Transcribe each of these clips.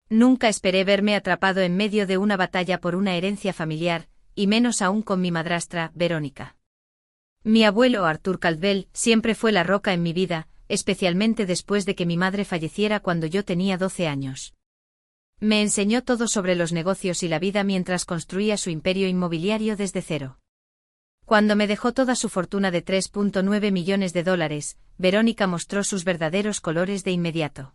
Nunca esperé verme atrapado en medio de una batalla por una herencia familiar, y menos aún con mi madrastra, Verónica. Mi abuelo Arthur Caldwell siempre fue la roca en mi vida, especialmente después de que mi madre falleciera cuando yo tenía 12 años. Me enseñó todo sobre los negocios y la vida mientras construía su imperio inmobiliario desde cero. Cuando me dejó toda su fortuna de $3.9 millones, Verónica mostró sus verdaderos colores de inmediato.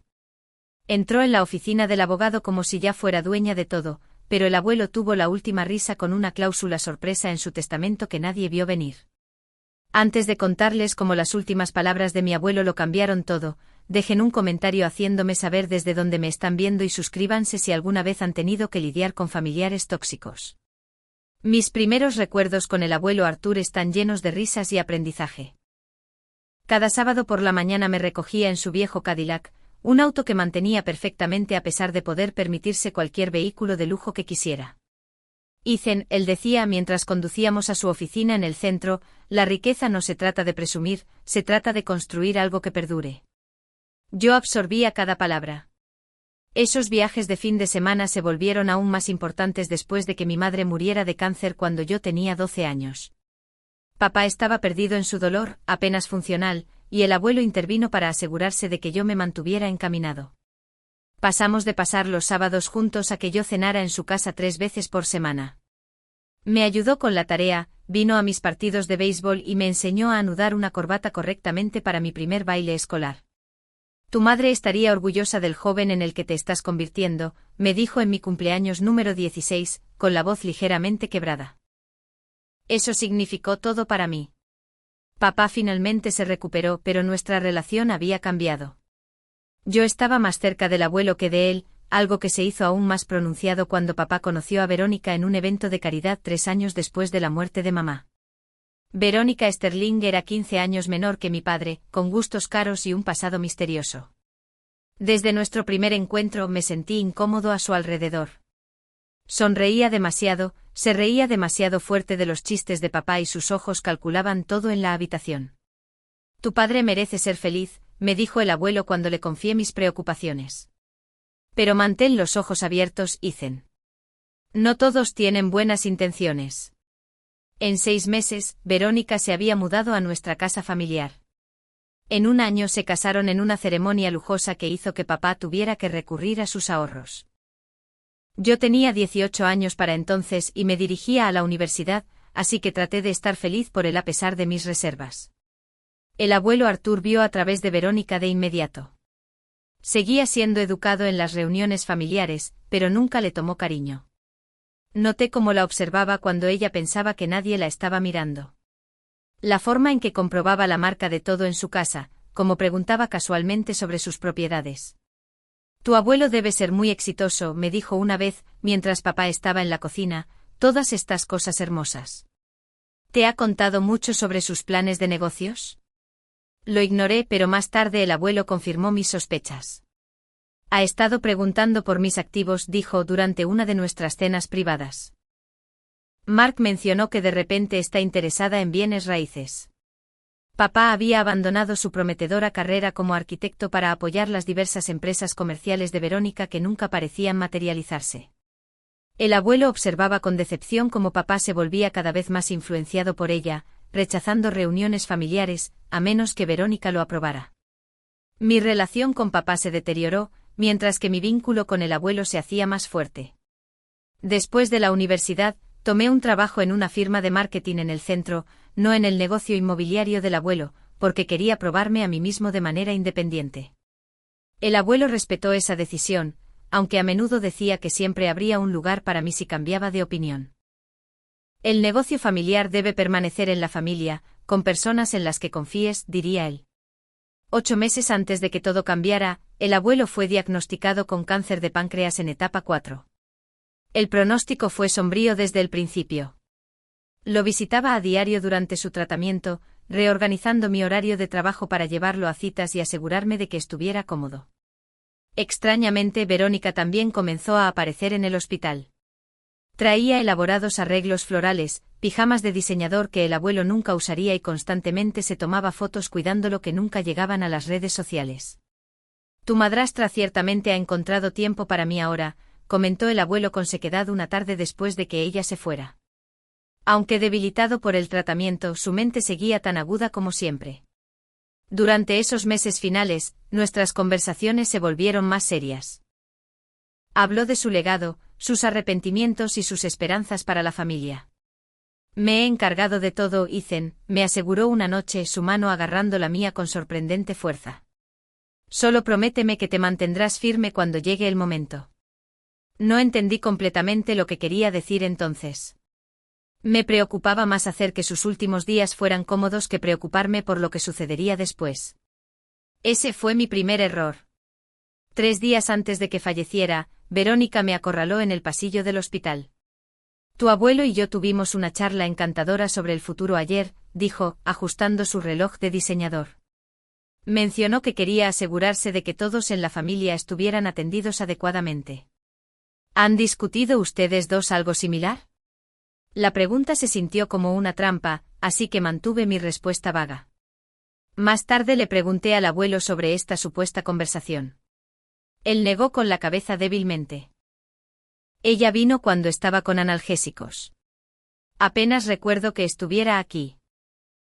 Entró en la oficina del abogado como si ya fuera dueña de todo, pero el abuelo tuvo la última risa con una cláusula sorpresa en su testamento que nadie vio venir. Antes de contarles cómo las últimas palabras de mi abuelo lo cambiaron todo, dejen un comentario haciéndome saber desde dónde me están viendo y suscríbanse si alguna vez han tenido que lidiar con familiares tóxicos. Mis primeros recuerdos con el abuelo Arthur están llenos de risas y aprendizaje. Cada sábado por la mañana me recogía en su viejo Cadillac, un auto que mantenía perfectamente a pesar de poder permitirse cualquier vehículo de lujo que quisiera. Ethan, él decía mientras conducíamos a su oficina en el centro, la riqueza no se trata de presumir, se trata de construir algo que perdure. Yo absorbía cada palabra. Esos viajes de fin de semana se volvieron aún más importantes después de que mi madre muriera de cáncer cuando yo tenía 12 años. Papá estaba perdido en su dolor, apenas funcional, y el abuelo intervino para asegurarse de que yo me mantuviera encaminado. Pasamos de pasar los sábados juntos a que yo cenara en su casa 3 veces por semana. Me ayudó con la tarea, vino a mis partidos de béisbol y me enseñó a anudar una corbata correctamente para mi primer baile escolar. Tu madre estaría orgullosa del joven en el que te estás convirtiendo, me dijo en mi cumpleaños número 16, con la voz ligeramente quebrada. Eso significó todo para mí. Papá finalmente se recuperó, pero nuestra relación había cambiado. Yo estaba más cerca del abuelo que de él, algo que se hizo aún más pronunciado cuando papá conoció a Verónica en un evento de caridad 3 años después de la muerte de mamá. Verónica Sterling era 15 años menor que mi padre, con gustos caros y un pasado misterioso. Desde nuestro primer encuentro me sentí incómodo a su alrededor. Sonreía demasiado, se reía demasiado fuerte de los chistes de papá y sus ojos calculaban todo en la habitación. Tu padre merece ser feliz, me dijo el abuelo cuando le confié mis preocupaciones. Pero mantén los ojos abiertos, Ethan. No todos tienen buenas intenciones. En 6 meses, Verónica se había mudado a nuestra casa familiar. En 1 año se casaron en una ceremonia lujosa que hizo que papá tuviera que recurrir a sus ahorros. Yo tenía 18 años para entonces y me dirigía a la universidad, así que traté de estar feliz por él a pesar de mis reservas. El abuelo Arthur vio a través de Verónica de inmediato. Seguía siendo educado en las reuniones familiares, pero nunca le tomó cariño. Noté cómo la observaba cuando ella pensaba que nadie la estaba mirando. La forma en que comprobaba la marca de todo en su casa, como preguntaba casualmente sobre sus propiedades. Tu abuelo debe ser muy exitoso, me dijo una vez, mientras papá estaba en la cocina, todas estas cosas hermosas. ¿Te ha contado mucho sobre sus planes de negocios? Lo ignoré, pero más tarde el abuelo confirmó mis sospechas. Ha estado preguntando por mis activos, dijo durante una de nuestras cenas privadas. Mark mencionó que de repente está interesada en bienes raíces. Papá había abandonado su prometedora carrera como arquitecto para apoyar las diversas empresas comerciales de Verónica que nunca parecían materializarse. El abuelo observaba con decepción cómo papá se volvía cada vez más influenciado por ella, rechazando reuniones familiares, a menos que Verónica lo aprobara. Mi relación con papá se deterioró, mientras que mi vínculo con el abuelo se hacía más fuerte. Después de la universidad, tomé un trabajo en una firma de marketing en el centro, no en el negocio inmobiliario del abuelo, porque quería probarme a mí mismo de manera independiente. El abuelo respetó esa decisión, aunque a menudo decía que siempre habría un lugar para mí si cambiaba de opinión. El negocio familiar debe permanecer en la familia, con personas en las que confíes, diría él. 8 meses antes de que todo cambiara, el abuelo fue diagnosticado con cáncer de páncreas en etapa 4. El pronóstico fue sombrío desde el principio. Lo visitaba a diario durante su tratamiento, reorganizando mi horario de trabajo para llevarlo a citas y asegurarme de que estuviera cómodo. Extrañamente, Verónica también comenzó a aparecer en el hospital. Traía elaborados arreglos florales, pijamas de diseñador que el abuelo nunca usaría y constantemente se tomaba fotos cuidándolo que nunca llegaban a las redes sociales. Tu madrastra ciertamente ha encontrado tiempo para mí ahora, comentó el abuelo con sequedad una tarde después de que ella se fuera. Aunque debilitado por el tratamiento, su mente seguía tan aguda como siempre. Durante esos meses finales, nuestras conversaciones se volvieron más serias. Habló de su legado, sus arrepentimientos y sus esperanzas para la familia. Me he encargado de todo, Ethan, me aseguró una noche, su mano agarrando la mía con sorprendente fuerza. Solo prométeme que te mantendrás firme cuando llegue el momento. No entendí completamente lo que quería decir entonces. Me preocupaba más hacer que sus últimos días fueran cómodos que preocuparme por lo que sucedería después. Ese fue mi primer error. 3 días antes de que falleciera, Verónica me acorraló en el pasillo del hospital. Tu abuelo y yo tuvimos una charla encantadora sobre el futuro ayer, dijo, ajustando su reloj de diseñador. Mencionó que quería asegurarse de que todos en la familia estuvieran atendidos adecuadamente. ¿Han discutido ustedes dos algo similar? La pregunta se sintió como una trampa, así que mantuve mi respuesta vaga. Más tarde le pregunté al abuelo sobre esta supuesta conversación. Él negó con la cabeza débilmente. Ella vino cuando estaba con analgésicos. Apenas recuerdo que estuviera aquí.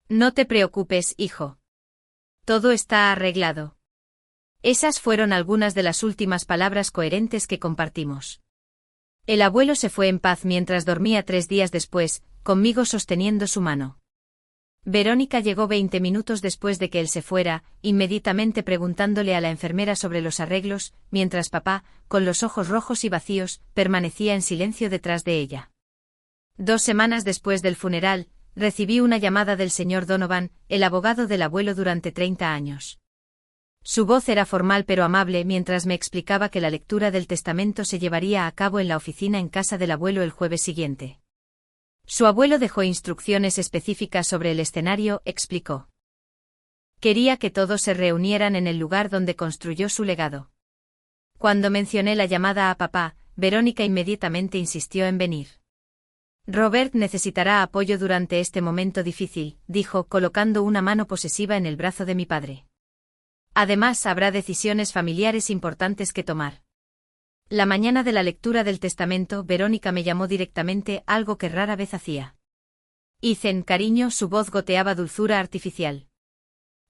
No te preocupes, hijo. Todo está arreglado. Esas fueron algunas de las últimas palabras coherentes que compartimos. El abuelo se fue en paz mientras dormía 3 días después, conmigo sosteniendo su mano. Verónica llegó 20 minutos después de que él se fuera, inmediatamente preguntándole a la enfermera sobre los arreglos, mientras papá, con los ojos rojos y vacíos, permanecía en silencio detrás de ella. 2 semanas después del funeral, recibí una llamada del señor Donovan, el abogado del abuelo durante 30 años. Su voz era formal pero amable mientras me explicaba que la lectura del testamento se llevaría a cabo en la oficina en casa del abuelo el jueves siguiente. Su abuelo dejó instrucciones específicas sobre el escenario, explicó. Quería que todos se reunieran en el lugar donde construyó su legado. Cuando mencioné la llamada a papá, Verónica inmediatamente insistió en venir. Robert necesitará apoyo durante este momento difícil, dijo, colocando una mano posesiva en el brazo de mi padre. Además, habrá decisiones familiares importantes que tomar. La mañana de la lectura del testamento, Verónica me llamó directamente, algo que rara vez hacía. Ethan, cariño, su voz goteaba dulzura artificial.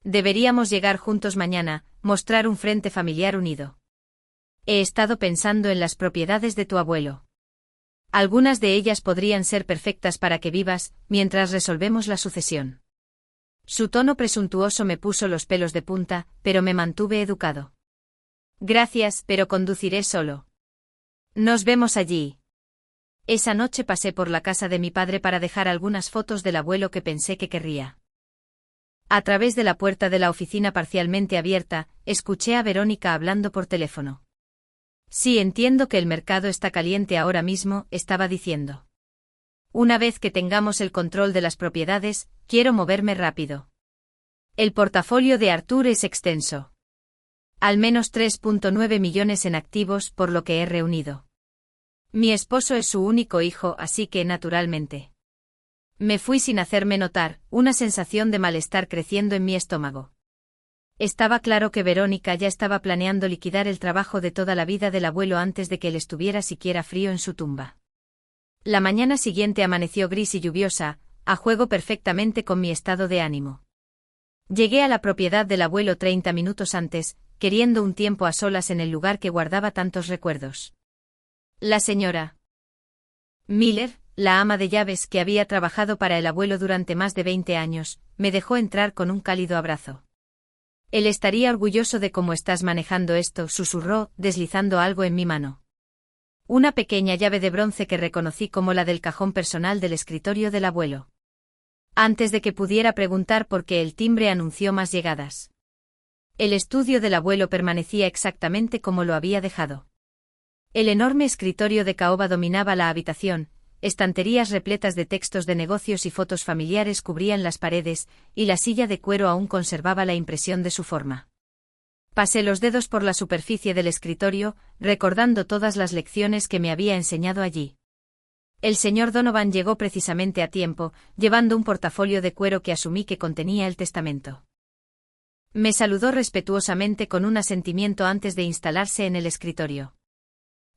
Deberíamos llegar juntos mañana, mostrar un frente familiar unido. He estado pensando en las propiedades de tu abuelo. Algunas de ellas podrían ser perfectas para que vivas, mientras resolvemos la sucesión. Su tono presuntuoso me puso los pelos de punta, pero me mantuve educado. Gracias, pero conduciré solo. Nos vemos allí. Esa noche pasé por la casa de mi padre para dejar algunas fotos del abuelo que pensé que querría. A través de la puerta de la oficina parcialmente abierta, escuché a Verónica hablando por teléfono. Sí, entiendo que el mercado está caliente ahora mismo, estaba diciendo. Una vez que tengamos el control de las propiedades, quiero moverme rápido. El portafolio de Arthur es extenso. Al menos 3.9 millones en activos por lo que he reunido. Mi esposo es su único hijo, así que, naturalmente. Me fui sin hacerme notar, una sensación de malestar creciendo en mi estómago. Estaba claro que Verónica ya estaba planeando liquidar el trabajo de toda la vida del abuelo antes de que él estuviera siquiera frío en su tumba. La mañana siguiente amaneció gris y lluviosa, a juego perfectamente con mi estado de ánimo. Llegué a la propiedad del abuelo 30 minutos antes, queriendo un tiempo a solas en el lugar que guardaba tantos recuerdos. La señora Miller, la ama de llaves que había trabajado para el abuelo durante más de 20 años, me dejó entrar con un cálido abrazo. Él estaría orgulloso de cómo estás manejando esto, susurró, deslizando algo en mi mano. Una pequeña llave de bronce que reconocí como la del cajón personal del escritorio del abuelo. Antes de que pudiera preguntar por qué el timbre anunció más llegadas. El estudio del abuelo permanecía exactamente como lo había dejado. El enorme escritorio de caoba dominaba la habitación, estanterías repletas de textos de negocios y fotos familiares cubrían las paredes, y la silla de cuero aún conservaba la impresión de su forma. Pasé los dedos por la superficie del escritorio, recordando todas las lecciones que me había enseñado allí. El señor Donovan llegó precisamente a tiempo, llevando un portafolio de cuero que asumí que contenía el testamento. Me saludó respetuosamente con un asentimiento antes de instalarse en el escritorio.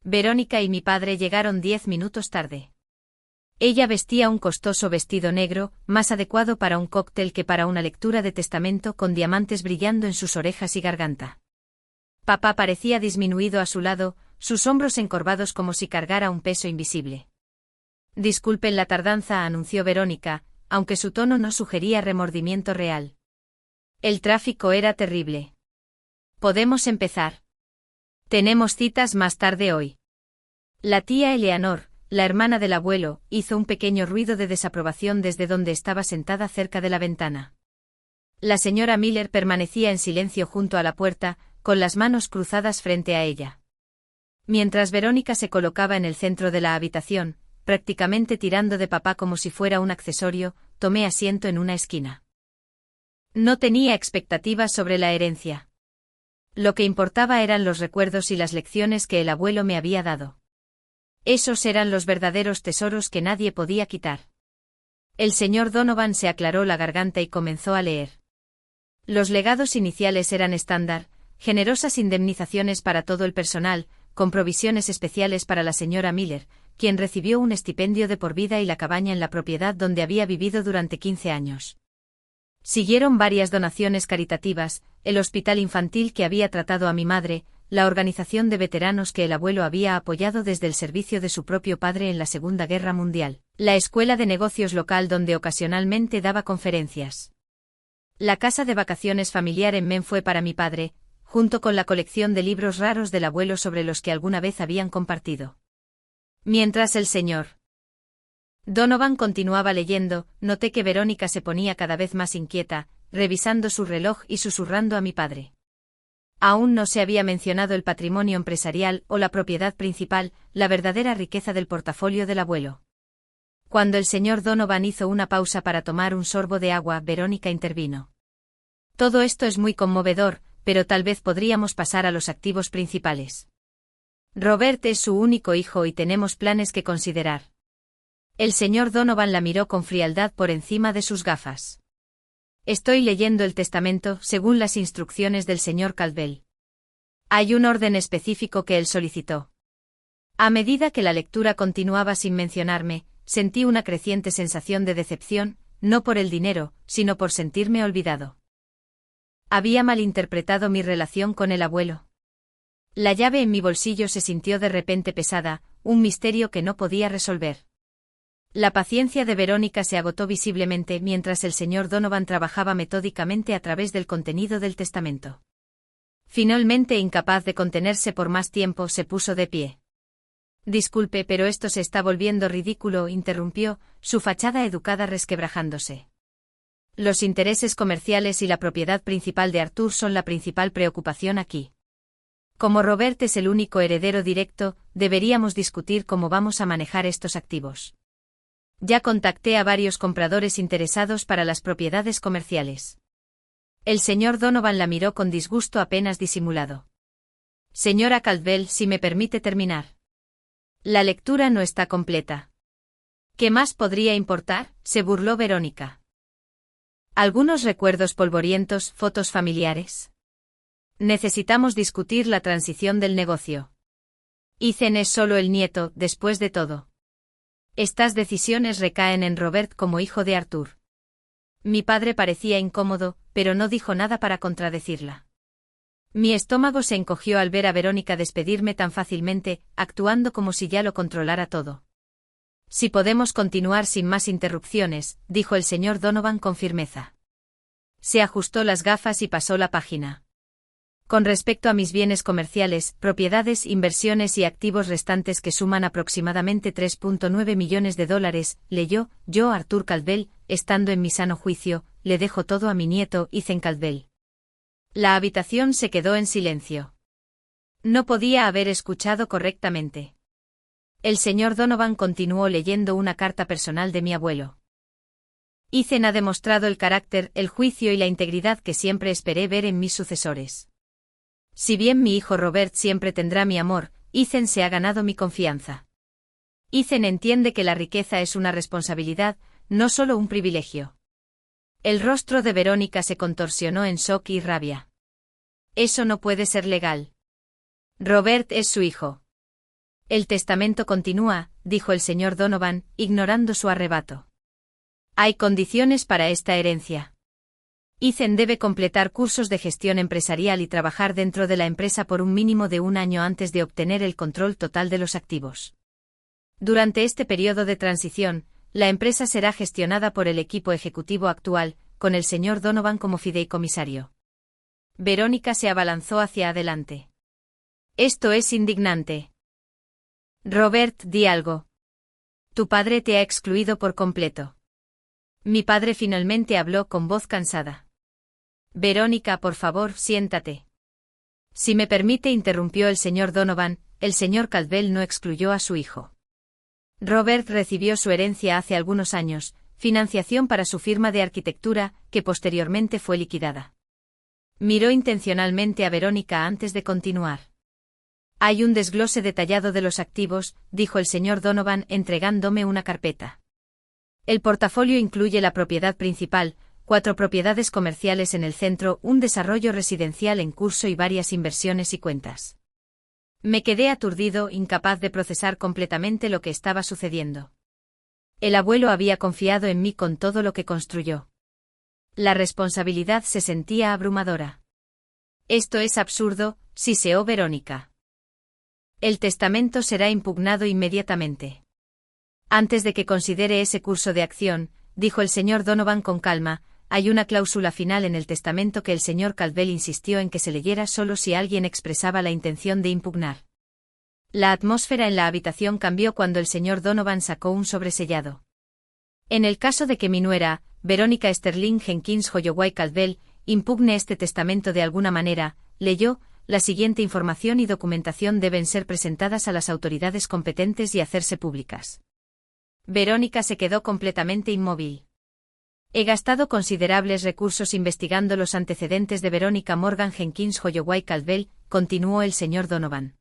Verónica y mi padre llegaron 10 minutos tarde. Ella vestía un costoso vestido negro, más adecuado para un cóctel que para una lectura de testamento, con diamantes brillando en sus orejas y garganta. Papá parecía disminuido a su lado, sus hombros encorvados como si cargara un peso invisible. Disculpen la tardanza, anunció Verónica, aunque su tono no sugería remordimiento real. El tráfico era terrible. ¿Podemos empezar? Tenemos citas más tarde hoy. La tía Eleanor, la hermana del abuelo, hizo un pequeño ruido de desaprobación desde donde estaba sentada cerca de la ventana. La señora Miller permanecía en silencio junto a la puerta, con las manos cruzadas frente a ella. Mientras Verónica se colocaba en el centro de la habitación, prácticamente tirando de papá como si fuera un accesorio, tomé asiento en una esquina. No tenía expectativas sobre la herencia. Lo que importaba eran los recuerdos y las lecciones que el abuelo me había dado. Esos eran los verdaderos tesoros que nadie podía quitar. El señor Donovan se aclaró la garganta y comenzó a leer. Los legados iniciales eran estándar, generosas indemnizaciones para todo el personal, con provisiones especiales para la señora Miller, quien recibió un estipendio de por vida y la cabaña en la propiedad donde había vivido durante 15 años. Siguieron varias donaciones caritativas, el hospital infantil que había tratado a mi madre, la organización de veteranos que el abuelo había apoyado desde el servicio de su propio padre en la Segunda Guerra Mundial, la escuela de negocios local donde ocasionalmente daba conferencias. La casa de vacaciones familiar en Maine fue para mi padre, junto con la colección de libros raros del abuelo sobre los que alguna vez habían compartido. Mientras el señor Donovan continuaba leyendo, noté que Verónica se ponía cada vez más inquieta, revisando su reloj y susurrando a mi padre. Aún no se había mencionado el patrimonio empresarial o la propiedad principal, la verdadera riqueza del portafolio del abuelo. Cuando el señor Donovan hizo una pausa para tomar un sorbo de agua, Verónica intervino. Todo esto es muy conmovedor, pero tal vez podríamos pasar a los activos principales. Robert es su único hijo y tenemos planes que considerar. El señor Donovan la miró con frialdad por encima de sus gafas. Estoy leyendo el testamento según las instrucciones del señor Caldwell. Hay un orden específico que él solicitó. A medida que la lectura continuaba sin mencionarme, sentí una creciente sensación de decepción, no por el dinero, sino por sentirme olvidado. Había malinterpretado mi relación con el abuelo. La llave en mi bolsillo se sintió de repente pesada, un misterio que no podía resolver. La paciencia de Verónica se agotó visiblemente mientras el señor Donovan trabajaba metódicamente a través del contenido del testamento. Finalmente, incapaz de contenerse por más tiempo, se puso de pie. Disculpe, pero esto se está volviendo ridículo, interrumpió, su fachada educada resquebrajándose. Los intereses comerciales y la propiedad principal de Arthur son la principal preocupación aquí. Como Robert es el único heredero directo, deberíamos discutir cómo vamos a manejar estos activos. Ya contacté a varios compradores interesados para las propiedades comerciales. El señor Donovan la miró con disgusto apenas disimulado. Señora Caldwell, si me permite terminar. La lectura no está completa. ¿Qué más podría importar?, se burló Verónica. ¿Algunos recuerdos polvorientos, fotos familiares? Necesitamos discutir la transición del negocio. Ethan es solo el nieto, después de todo. Estas decisiones recaen en Robert como hijo de Arthur. Mi padre parecía incómodo, pero no dijo nada para contradecirla. Mi estómago se encogió al ver a Verónica despedirme tan fácilmente, actuando como si ya lo controlara todo. Si podemos continuar sin más interrupciones, dijo el señor Donovan con firmeza. Se ajustó las gafas y pasó la página. Con respecto a mis bienes comerciales, propiedades, inversiones y activos restantes que suman aproximadamente $3.9 millones, leyó, yo, Arthur Caldwell, estando en mi sano juicio, le dejo todo a mi nieto, Ethan Caldwell. La habitación se quedó en silencio. No podía haber escuchado correctamente. El señor Donovan continuó leyendo una carta personal de mi abuelo. Ethan ha demostrado el carácter, el juicio y la integridad que siempre esperé ver en mis sucesores. Si bien mi hijo Robert siempre tendrá mi amor, Ethan se ha ganado mi confianza. Ethan entiende que la riqueza es una responsabilidad, no solo un privilegio. El rostro de Verónica se contorsionó en shock y rabia. Eso no puede ser legal. Robert es su hijo. El testamento continúa, dijo el señor Donovan, ignorando su arrebato. Hay condiciones para esta herencia. Ethan debe completar cursos de gestión empresarial y trabajar dentro de la empresa por un mínimo de 1 año antes de obtener el control total de los activos. Durante este periodo de transición, la empresa será gestionada por el equipo ejecutivo actual, con el señor Donovan como fideicomisario. Verónica se abalanzó hacia adelante. Esto es indignante. Robert, di algo. Tu padre te ha excluido por completo. Mi padre finalmente habló con voz cansada. Verónica, por favor, siéntate. Si me permite, interrumpió el señor Donovan, el señor Caldwell no excluyó a su hijo. Robert recibió su herencia hace algunos años, financiación para su firma de arquitectura, que posteriormente fue liquidada. Miró intencionalmente a Verónica antes de continuar. Hay un desglose detallado de los activos, dijo el señor Donovan entregándome una carpeta. El portafolio incluye la propiedad principal, 4 propiedades comerciales en el centro, un desarrollo residencial en curso y varias inversiones y cuentas. Me quedé aturdido, incapaz de procesar completamente lo que estaba sucediendo. El abuelo había confiado en mí con todo lo que construyó. La responsabilidad se sentía abrumadora. Esto es absurdo, siseó Verónica. El testamento será impugnado inmediatamente. Antes de que considere ese curso de acción, dijo el señor Donovan con calma, hay una cláusula final en el testamento que el señor Caldwell insistió en que se leyera solo si alguien expresaba la intención de impugnar. La atmósfera en la habitación cambió cuando el señor Donovan sacó un sobresellado. En el caso de que mi nuera, Verónica Sterling Jenkins Holloway Caldwell, impugne este testamento de alguna manera, leyó, la siguiente información y documentación deben ser presentadas a las autoridades competentes y hacerse públicas. Verónica se quedó completamente inmóvil. He gastado considerables recursos investigando los antecedentes de Verónica Morgan Jenkins Holloway Caldwell, continuó el señor Donovan.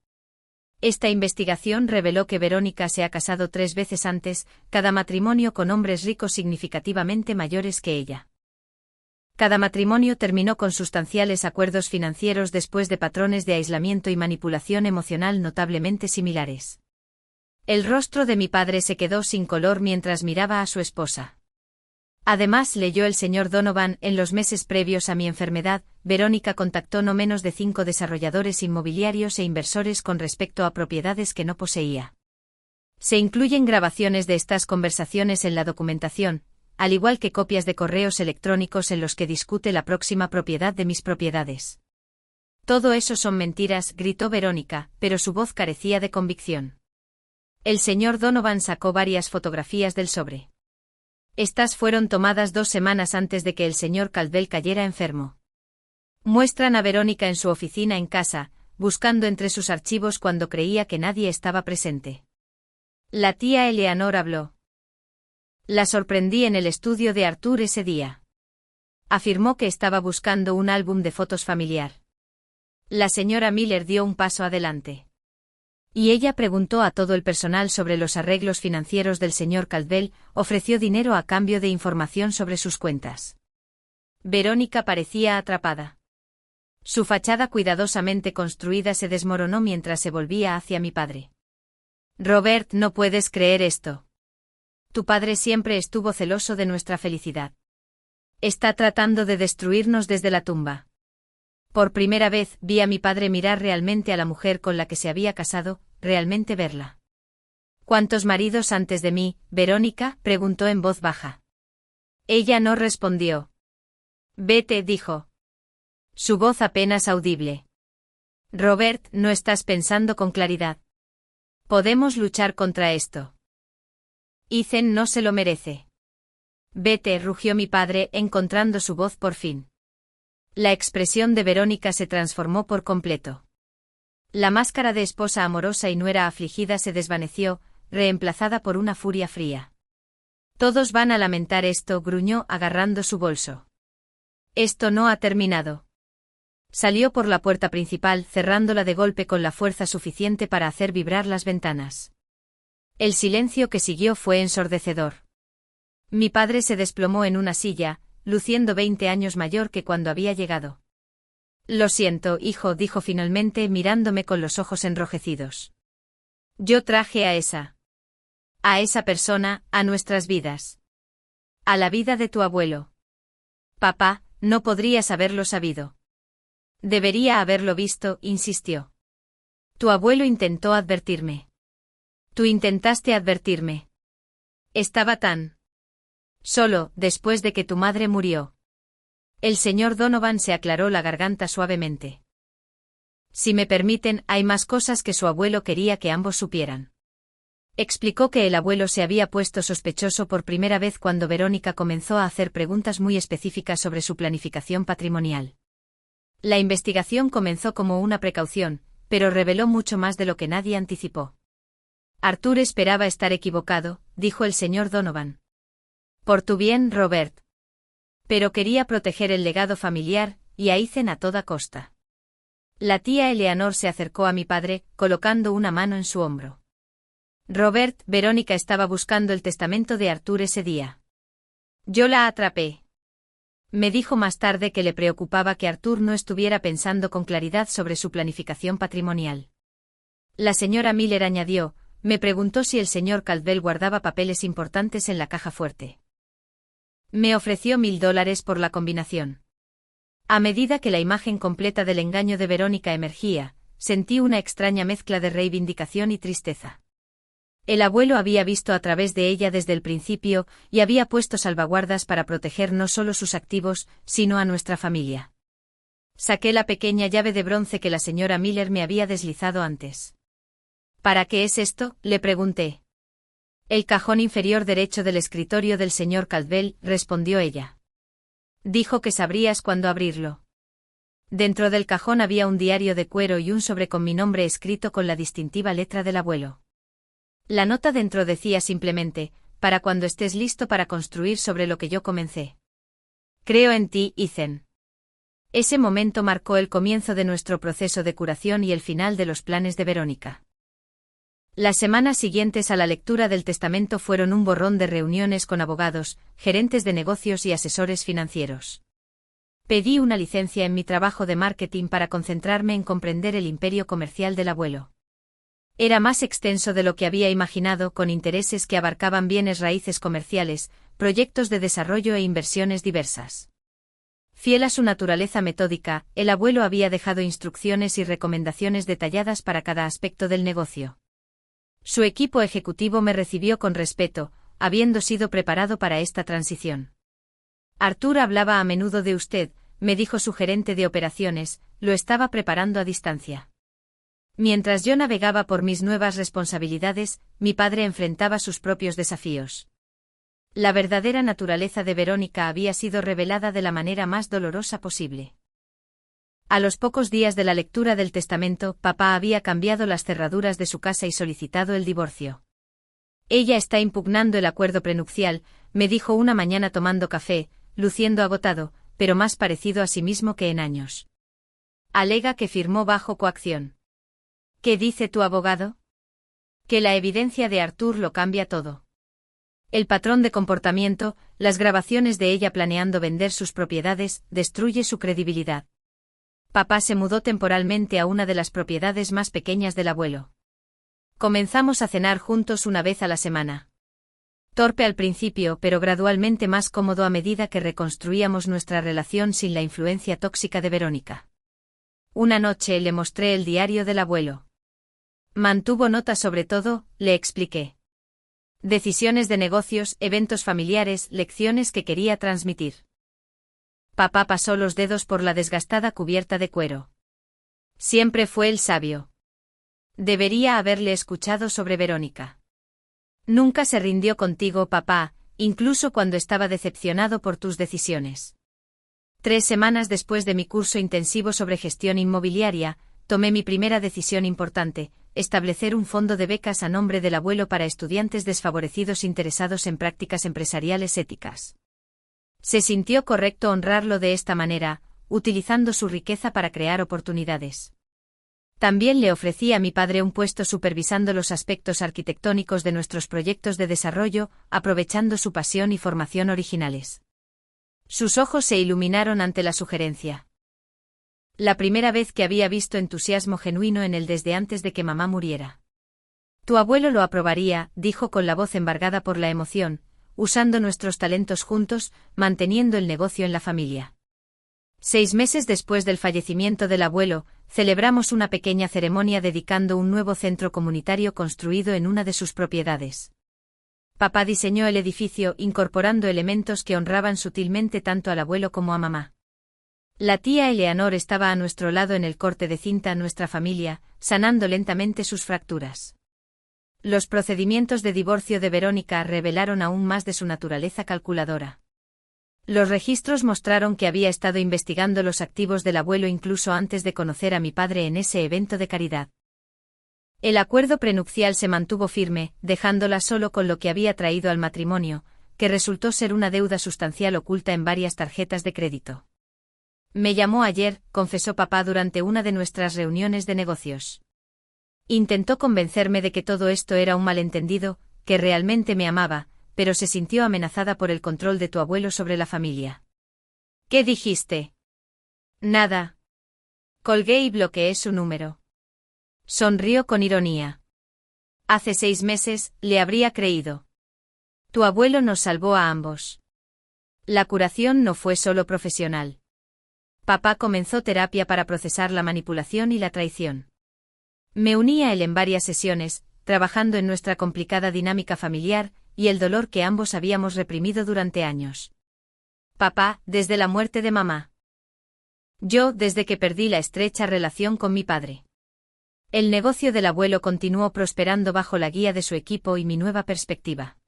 Esta investigación reveló que Verónica se ha casado 3 veces antes, cada matrimonio con hombres ricos significativamente mayores que ella. Cada matrimonio terminó con sustanciales acuerdos financieros después de patrones de aislamiento y manipulación emocional notablemente similares. El rostro de mi padre se quedó sin color mientras miraba a su esposa. Además, leyó el señor Donovan, en los meses previos a mi enfermedad, Verónica contactó no menos de 5 desarrolladores inmobiliarios e inversores con respecto a propiedades que no poseía. Se incluyen grabaciones de estas conversaciones en la documentación, al igual que copias de correos electrónicos en los que discute la próxima propiedad de mis propiedades. Todo eso son mentiras, gritó Verónica, pero su voz carecía de convicción. El señor Donovan sacó varias fotografías del sobre. Estas fueron tomadas 2 semanas antes de que el señor Caldwell cayera enfermo. Muestran a Verónica en su oficina en casa, buscando entre sus archivos cuando creía que nadie estaba presente. La tía Eleanor habló. La sorprendí en el estudio de Arthur ese día. Afirmó que estaba buscando un álbum de fotos familiar. La señora Miller dio un paso adelante. Y ella preguntó a todo el personal sobre los arreglos financieros del señor Caldwell, ofreció dinero a cambio de información sobre sus cuentas. Verónica parecía atrapada. Su fachada cuidadosamente construida se desmoronó mientras se volvía hacia mi padre. Robert, no puedes creer esto. Tu padre siempre estuvo celoso de nuestra felicidad. Está tratando de destruirnos desde la tumba. Por primera vez vi a mi padre mirar realmente a la mujer con la que se había casado, realmente verla. ¿Cuántos maridos antes de mí, Verónica?, preguntó en voz baja. Ella no respondió. Vete, dijo. Su voz apenas audible. Robert, no estás pensando con claridad. Podemos luchar contra esto. Ethan no se lo merece. Vete, rugió mi padre, encontrando su voz por fin. La expresión de Verónica se transformó por completo. La máscara de esposa amorosa y nuera afligida se desvaneció, reemplazada por una furia fría. Todos van a lamentar esto, gruñó agarrando su bolso. Esto no ha terminado. Salió por la puerta principal, cerrándola de golpe con la fuerza suficiente para hacer vibrar las ventanas. El silencio que siguió fue ensordecedor. Mi padre se desplomó en una silla, luciendo 20 años mayor que cuando había llegado. Lo siento, hijo, dijo finalmente mirándome con los ojos enrojecidos. Yo traje a esa persona, a nuestras vidas. A la vida de tu abuelo. Papá, no podrías haberlo sabido. Debería haberlo visto, insistió. Tu abuelo intentó advertirme. Tú intentaste advertirme. Estaba tan solo, después de que tu madre murió. El señor Donovan se aclaró la garganta suavemente. Si me permiten, hay más cosas que su abuelo quería que ambos supieran. Explicó que el abuelo se había puesto sospechoso por primera vez cuando Verónica comenzó a hacer preguntas muy específicas sobre su planificación patrimonial. La investigación comenzó como una precaución, pero reveló mucho más de lo que nadie anticipó. Arthur esperaba estar equivocado, dijo el señor Donovan. Por tu bien, Robert. Pero quería proteger el legado familiar, y a Ethan a toda costa. La tía Eleanor se acercó a mi padre, colocando una mano en su hombro. Robert, Verónica estaba buscando el testamento de Arthur ese día. Yo la atrapé. Me dijo más tarde que le preocupaba que Arthur no estuviera pensando con claridad sobre su planificación patrimonial. La señora Miller añadió, me preguntó si el señor Caldwell guardaba papeles importantes en la caja fuerte. Me ofreció $1000 por la combinación. A medida que la imagen completa del engaño de Verónica emergía, sentí una extraña mezcla de reivindicación y tristeza. El abuelo había visto a través de ella desde el principio y había puesto salvaguardas para proteger no solo sus activos, sino a nuestra familia. Saqué la pequeña llave de bronce que la señora Miller me había deslizado antes. ¿Para qué es esto?, le pregunté. El cajón inferior derecho del escritorio del señor Caldwell, respondió ella. Dijo que sabrías cuándo abrirlo. Dentro del cajón había un diario de cuero y un sobre con mi nombre escrito con la distintiva letra del abuelo. La nota dentro decía simplemente, para cuando estés listo para construir sobre lo que yo comencé. Creo en ti, Ethan. Ese momento marcó el comienzo de nuestro proceso de curación y el final de los planes de Verónica. Las semanas siguientes a la lectura del testamento fueron un borrón de reuniones con abogados, gerentes de negocios y asesores financieros. Pedí una licencia en mi trabajo de marketing para concentrarme en comprender el imperio comercial del abuelo. Era más extenso de lo que había imaginado, con intereses que abarcaban bienes raíces comerciales, proyectos de desarrollo e inversiones diversas. Fiel a su naturaleza metódica, el abuelo había dejado instrucciones y recomendaciones detalladas para cada aspecto del negocio. Su equipo ejecutivo me recibió con respeto, habiendo sido preparado para esta transición. Arthur hablaba a menudo de usted, me dijo su gerente de operaciones, lo estaba preparando a distancia. Mientras yo navegaba por mis nuevas responsabilidades, mi padre enfrentaba sus propios desafíos. La verdadera naturaleza de Verónica había sido revelada de la manera más dolorosa posible. A los pocos días de la lectura del testamento, papá había cambiado las cerraduras de su casa y solicitado el divorcio. Ella está impugnando el acuerdo prenupcial, me dijo una mañana tomando café, luciendo agotado, pero más parecido a sí mismo que en años. Alega que firmó bajo coacción. ¿Qué dice tu abogado? Que la evidencia de Arthur lo cambia todo. El patrón de comportamiento, las grabaciones de ella planeando vender sus propiedades, destruye su credibilidad. Papá se mudó temporalmente a una de las propiedades más pequeñas del abuelo. Comenzamos a cenar juntos una vez a la semana. Torpe al principio, pero gradualmente más cómodo a medida que reconstruíamos nuestra relación sin la influencia tóxica de Verónica. Una noche le mostré el diario del abuelo. Mantuvo notas sobre todo, le expliqué. Decisiones de negocios, eventos familiares, lecciones que quería transmitir. Papá pasó los dedos por la desgastada cubierta de cuero. Siempre fue el sabio. Debería haberle escuchado sobre Verónica. Nunca se rindió contigo, papá, incluso cuando estaba decepcionado por tus decisiones. 3 semanas después de mi curso intensivo sobre gestión inmobiliaria, tomé mi primera decisión importante, establecer un fondo de becas a nombre del abuelo para estudiantes desfavorecidos interesados en prácticas empresariales éticas. Se sintió correcto honrarlo de esta manera, utilizando su riqueza para crear oportunidades. También le ofrecí a mi padre un puesto supervisando los aspectos arquitectónicos de nuestros proyectos de desarrollo, aprovechando su pasión y formación originales. Sus ojos se iluminaron ante la sugerencia. La primera vez que había visto entusiasmo genuino en él desde antes de que mamá muriera. Tu abuelo lo aprobaría, dijo con la voz embargada por la emoción, usando nuestros talentos juntos, manteniendo el negocio en la familia. 6 meses después del fallecimiento del abuelo, celebramos una pequeña ceremonia dedicando un nuevo centro comunitario construido en una de sus propiedades. Papá diseñó el edificio incorporando elementos que honraban sutilmente tanto al abuelo como a mamá. La tía Eleanor estaba a nuestro lado en el corte de cinta nuestra familia, sanando lentamente sus fracturas. Los procedimientos de divorcio de Verónica revelaron aún más de su naturaleza calculadora. Los registros mostraron que había estado investigando los activos del abuelo incluso antes de conocer a mi padre en ese evento de caridad. El acuerdo prenupcial se mantuvo firme, dejándola solo con lo que había traído al matrimonio, que resultó ser una deuda sustancial oculta en varias tarjetas de crédito. Me llamó ayer, confesó papá durante una de nuestras reuniones de negocios. Intentó convencerme de que todo esto era un malentendido, que realmente me amaba, pero se sintió amenazada por el control de tu abuelo sobre la familia. ¿Qué dijiste? Nada. Colgué y bloqueé su número. Sonrió con ironía. Hace 6 meses, le habría creído. Tu abuelo nos salvó a ambos. La curación no fue solo profesional. Papá comenzó terapia para procesar la manipulación y la traición. Me uní a él en varias sesiones, trabajando en nuestra complicada dinámica familiar, y el dolor que ambos habíamos reprimido durante años. Papá, desde la muerte de mamá. Yo, desde que perdí la estrecha relación con mi padre. El negocio del abuelo continuó prosperando bajo la guía de su equipo y mi nueva perspectiva.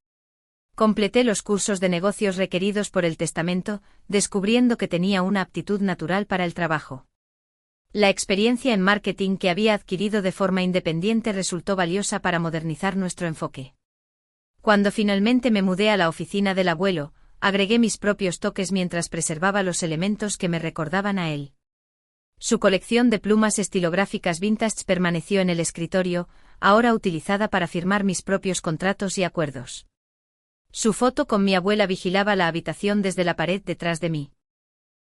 Completé los cursos de negocios requeridos por el testamento, descubriendo que tenía una aptitud natural para el trabajo. La experiencia en marketing que había adquirido de forma independiente resultó valiosa para modernizar nuestro enfoque. Cuando finalmente me mudé a la oficina del abuelo, agregué mis propios toques mientras preservaba los elementos que me recordaban a él. Su colección de plumas estilográficas vintage permaneció en el escritorio, ahora utilizada para firmar mis propios contratos y acuerdos. Su foto con mi abuela vigilaba la habitación desde la pared detrás de mí.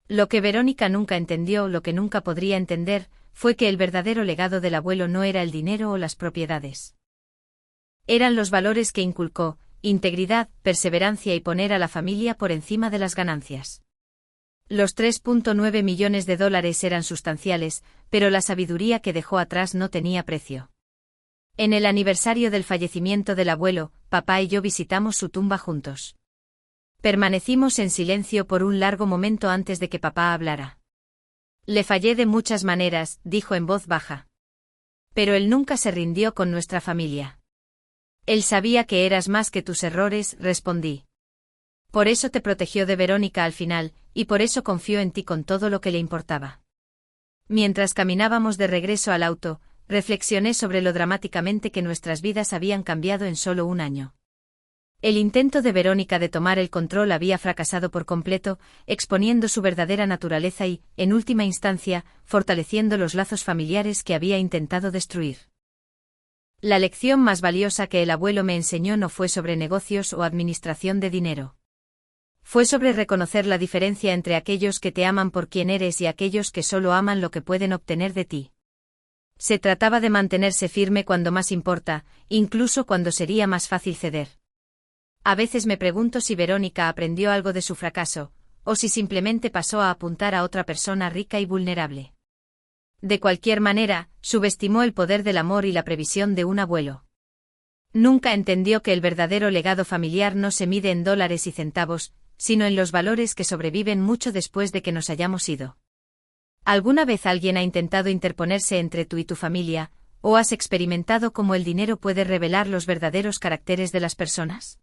Lo que Verónica nunca entendió, lo que nunca podría entender, fue que el verdadero legado del abuelo no era el dinero o las propiedades. Eran los valores que inculcó, integridad, perseverancia y poner a la familia por encima de las ganancias. Los $3.9 millones eran sustanciales, pero la sabiduría que dejó atrás no tenía precio. En el aniversario del fallecimiento del abuelo, papá y yo visitamos su tumba juntos. Permanecimos en silencio por un largo momento antes de que papá hablara. Le fallé de muchas maneras, dijo en voz baja. Pero él nunca se rindió con nuestra familia. Él sabía que eras más que tus errores, respondí. Por eso te protegió de Verónica al final, y por eso confió en ti con todo lo que le importaba. Mientras caminábamos de regreso al auto, reflexioné sobre lo dramáticamente que nuestras vidas habían cambiado en solo un año. El intento de Verónica de tomar el control había fracasado por completo, exponiendo su verdadera naturaleza y, en última instancia, fortaleciendo los lazos familiares que había intentado destruir. La lección más valiosa que el abuelo me enseñó no fue sobre negocios o administración de dinero. Fue sobre reconocer la diferencia entre aquellos que te aman por quien eres y aquellos que solo aman lo que pueden obtener de ti. Se trataba de mantenerse firme cuando más importa, incluso cuando sería más fácil ceder. A veces me pregunto si Verónica aprendió algo de su fracaso, o si simplemente pasó a apuntar a otra persona rica y vulnerable. De cualquier manera, subestimó el poder del amor y la previsión de un abuelo. Nunca entendió que el verdadero legado familiar no se mide en dólares y centavos, sino en los valores que sobreviven mucho después de que nos hayamos ido. ¿Alguna vez alguien ha intentado interponerse entre tú y tu familia, o has experimentado cómo el dinero puede revelar los verdaderos caracteres de las personas?